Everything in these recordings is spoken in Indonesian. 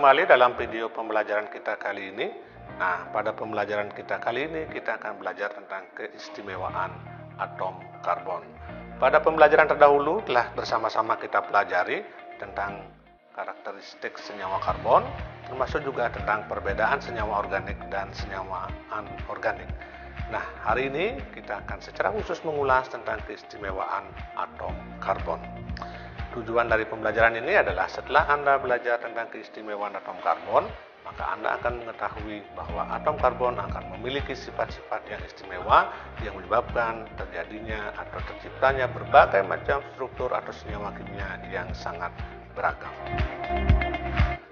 kembali dalam video pembelajaran kita kali ini. Nah, pada pembelajaran kita kali ini kita akan belajar tentang keistimewaan atom karbon. Pada pembelajaran terdahulu telah bersama-sama kita pelajari tentang karakteristik senyawa karbon, termasuk juga tentang perbedaan senyawa organik dan senyawa anorganik. Nah, hari ini kita akan secara khusus mengulas tentang keistimewaan atom karbon. Tujuan dari pembelajaran ini adalah setelah Anda belajar tentang keistimewaan atom karbon, maka Anda akan mengetahui bahwa atom karbon akan memiliki sifat-sifat yang istimewa yang menyebabkan terjadinya atau terciptanya berbagai macam struktur atau senyawa kimia yang sangat beragam.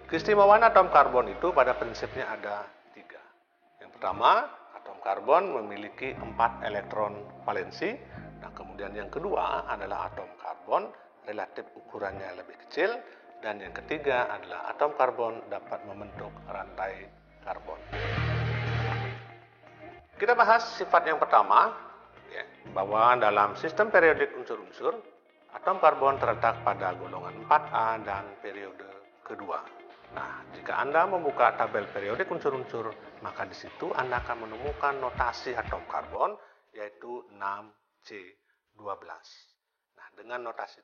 Keistimewaan atom karbon itu pada prinsipnya ada 3. Yang pertama, atom karbon memiliki 4 elektron valensi. Nah, kemudian yang kedua adalah atom karbon relatif ukurannya lebih kecil, dan yang ketiga adalah atom karbon dapat membentuk rantai karbon. Kita bahas sifat yang pertama, bahwa dalam sistem periodik unsur-unsur, atom karbon terletak pada golongan 4A dan periode kedua. Nah, jika Anda membuka tabel periodik unsur-unsur, maka di situ Anda akan menemukan notasi atom karbon, yaitu 6C12. Nah, dengan notasi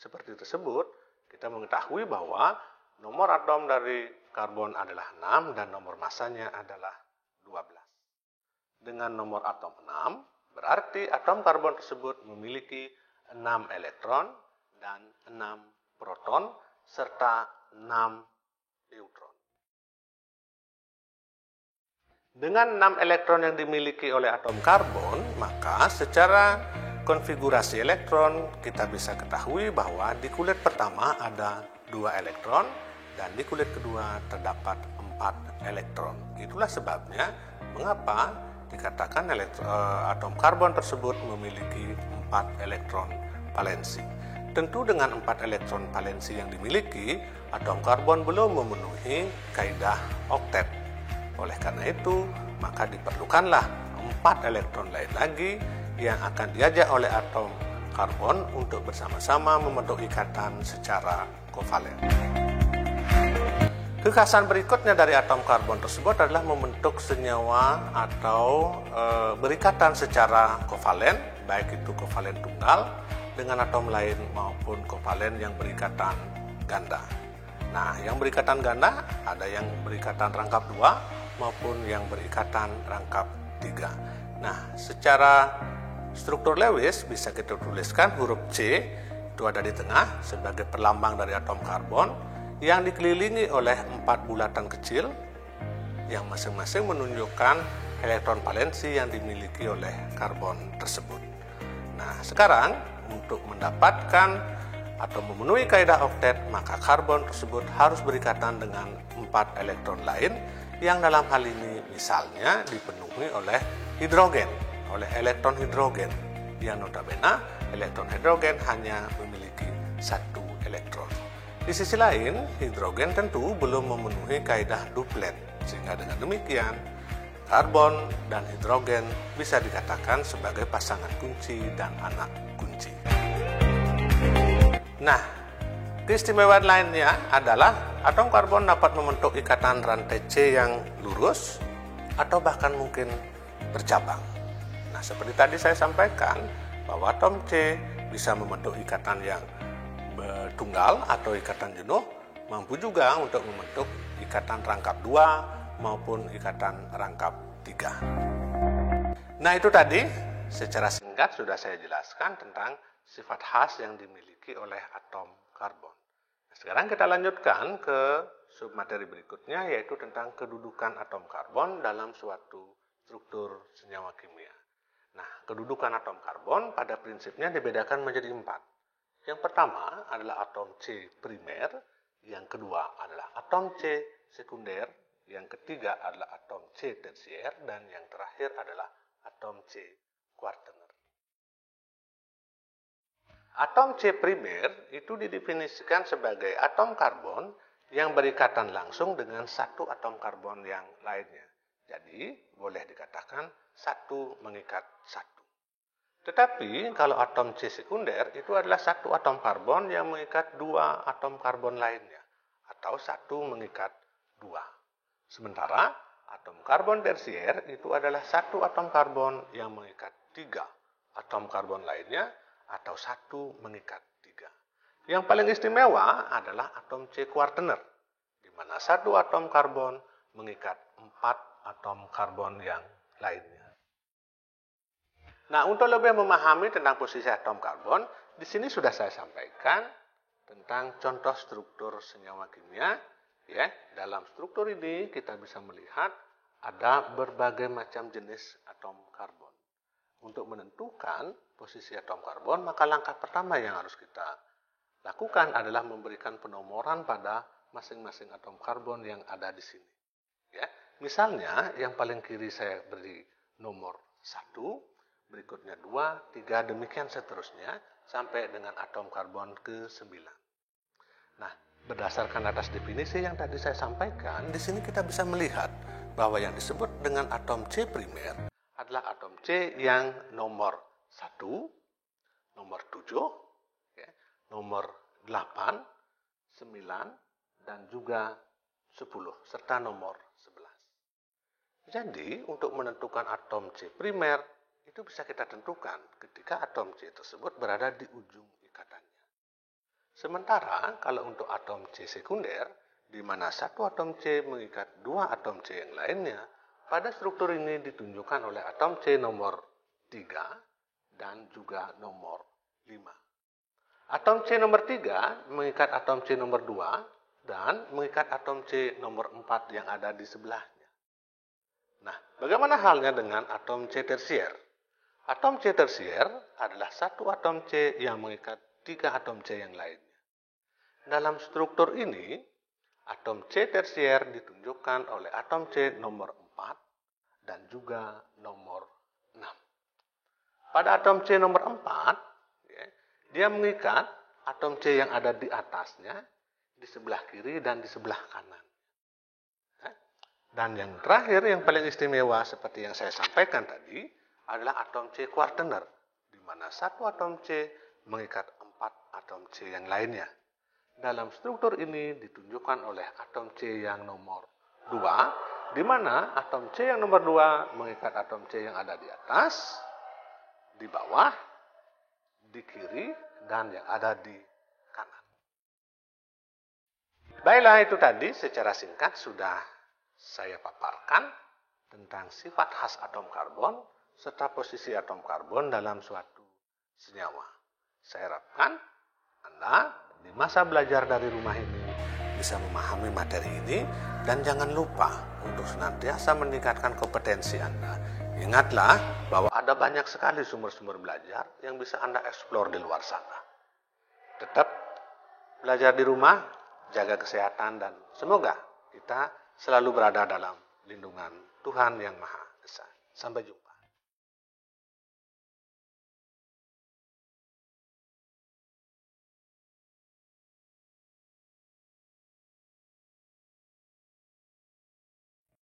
seperti tersebut, kita mengetahui bahwa nomor atom dari karbon adalah 6 dan nomor masanya adalah 12. Dengan nomor atom 6, berarti atom karbon tersebut memiliki 6 elektron dan 6 proton serta 6 neutron. Dengan 6 elektron yang dimiliki oleh atom karbon, maka secara konfigurasi elektron kita bisa ketahui bahwa di kulit pertama ada 2 elektron dan di kulit kedua terdapat 4 elektron. Itulah sebabnya mengapa dikatakan atom karbon tersebut memiliki 4 elektron valensi. Tentu dengan 4 elektron valensi yang dimiliki, atom karbon belum memenuhi kaidah oktet. Oleh karena itu, maka diperlukanlah 4 elektron lain lagi yang akan diajak oleh atom karbon untuk bersama-sama membentuk ikatan secara kovalen. Kekhasan berikutnya dari atom karbon tersebut adalah membentuk senyawa atau berikatan secara kovalen, baik itu kovalen tunggal dengan atom lain maupun kovalen yang berikatan ganda. Nah, yang berikatan ganda ada yang berikatan rangkap 2 maupun yang berikatan rangkap 3. Nah, secara struktur Lewis bisa kita tuliskan huruf C itu ada di tengah sebagai perlambang dari atom karbon yang dikelilingi oleh 4 bulatan kecil yang masing-masing menunjukkan elektron valensi yang dimiliki oleh karbon tersebut. Nah, sekarang untuk mendapatkan atau memenuhi kaidah oktet, maka karbon tersebut harus berikatan dengan 4 elektron lain yang dalam hal ini misalnya dipenuhi oleh hidrogen, oleh elektron hidrogen, yang notabene elektron hidrogen hanya memiliki 1 elektron. Di sisi lain, hidrogen tentu belum memenuhi kaidah duplet, sehingga dengan demikian karbon dan hidrogen bisa dikatakan sebagai pasangan kunci dan anak kunci. Nah, keistimewaan lainnya adalah atom karbon dapat membentuk ikatan rantai C yang lurus atau bahkan mungkin bercabang. Nah, seperti tadi saya sampaikan bahwa atom C bisa membentuk ikatan yang tunggal atau ikatan jenuh, mampu juga untuk membentuk ikatan rangkap 2 maupun ikatan rangkap 3. Nah, itu tadi secara singkat sudah saya jelaskan tentang sifat khas yang dimiliki oleh atom karbon. Nah, sekarang kita lanjutkan ke submateri berikutnya, yaitu tentang kedudukan atom karbon dalam suatu struktur senyawa kimia. Nah, kedudukan atom karbon pada prinsipnya dibedakan menjadi 4. Yang pertama adalah atom C primer, yang kedua adalah atom C sekunder, yang ketiga adalah atom C tersier, dan yang terakhir adalah atom C kuartener. Atom C primer itu didefinisikan sebagai atom karbon yang berikatan langsung dengan satu atom karbon yang lainnya. Jadi, boleh dikatakan satu mengikat satu. Tetapi, kalau atom C sekunder itu adalah satu atom karbon yang mengikat 2 atom karbon lainnya. atau 1 mengikat 2. Sementara atom karbon tersier itu adalah 1 atom karbon yang mengikat 3 atom karbon lainnya atau 1 mengikat 3. Yang paling istimewa adalah atom C kuartener, di mana 1 atom karbon mengikat 4 atom karbon yang lainnya. Nah, untuk lebih memahami tentang posisi atom karbon, di sini sudah saya sampaikan tentang contoh struktur senyawa kimia. Ya, dalam struktur ini kita bisa melihat ada berbagai macam jenis atom karbon. Untuk menentukan posisi atom karbon, maka langkah pertama yang harus kita lakukan adalah memberikan penomoran pada masing-masing atom karbon yang ada di sini. Ya, misalnya yang paling kiri saya beri nomor 1, berikutnya 2, 3, demikian seterusnya sampai dengan atom karbon ke-9. Nah, berdasarkan atas definisi yang tadi saya sampaikan, di sini kita bisa melihat bahwa yang disebut dengan atom C primer adalah atom C yang nomor 1, nomor 7, ya, nomor 8, 9, dan juga 10, serta nomor 11. Jadi, untuk menentukan atom C primer, itu bisa kita tentukan ketika atom C tersebut berada di ujung ikatannya. Sementara kalau untuk atom C sekunder, di mana 1 atom C mengikat 2 atom C yang lainnya, pada struktur ini ditunjukkan oleh atom C nomor 3 dan juga nomor 5. Atom C nomor 3 mengikat atom C nomor 2 dan mengikat atom C nomor 4 yang ada di sebelahnya. Nah, bagaimana halnya dengan atom C tersier? Atom C tersier adalah 1 atom C yang mengikat 3 atom C yang lainnya. Dalam struktur ini, atom C tersier ditunjukkan oleh atom C nomor 4 dan juga nomor 6. Pada atom C nomor 4, ya, dia mengikat atom C yang ada di atasnya, di sebelah kiri dan di sebelah kanan. Dan yang terakhir, yang paling istimewa seperti yang saya sampaikan tadi, adalah atom C kuartener, di mana 1 atom C mengikat 4 atom C yang lainnya. Dalam struktur ini ditunjukkan oleh atom C yang nomor 2, di mana atom C yang nomor 2 mengikat atom C yang ada di atas, di bawah, di kiri, dan yang ada di kanan. Baiklah, itu tadi secara singkat sudah saya paparkan tentang sifat khas atom karbon serta posisi atom karbon dalam suatu senyawa. Saya harapkan Anda di masa belajar dari rumah ini bisa memahami materi ini dan jangan lupa untuk senantiasa meningkatkan kompetensi Anda. Ingatlah bahwa ada banyak sekali sumber-sumber belajar yang bisa Anda eksplor di luar sana. Tetap belajar di rumah, jaga kesehatan, dan semoga kita selalu berada dalam lindungan Tuhan Yang Maha Esa. Sampai jumpa.